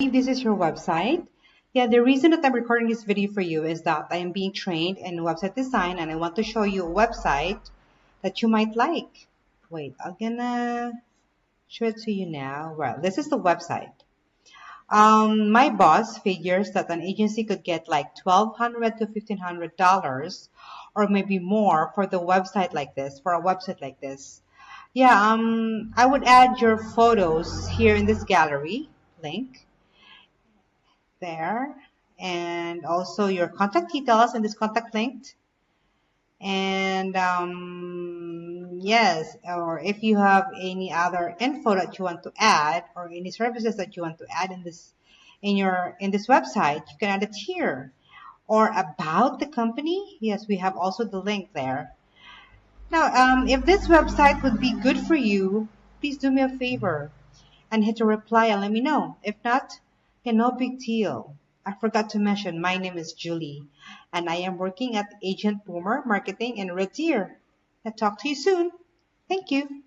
think this is your website. Yeah, the reason that I'm recording this video for you is that I am being trained in website design and I want to show you a website that you might like. Wait, I'm gonna show it to you now. Well, this is the website. My boss figures that an agency could get like $1,200 to $1,500 or maybe more for the website like this, for a website like this. Yeah, I would add your photos here in this gallery link there, and also your contact details in this contact link. And yes, or if you have any other info that you want to add or any services that you want to add in this in this website, you can add it here. Or about the company, yes, we have also the link there. Now, if this website would be good for you, please do me a favor and hit a reply and let me know. If not, yeah, no big deal. I forgot to mention, my name is Julie, and I am working at Agent Boomer Marketing in Red Deer. I'll talk to you soon. Thank you.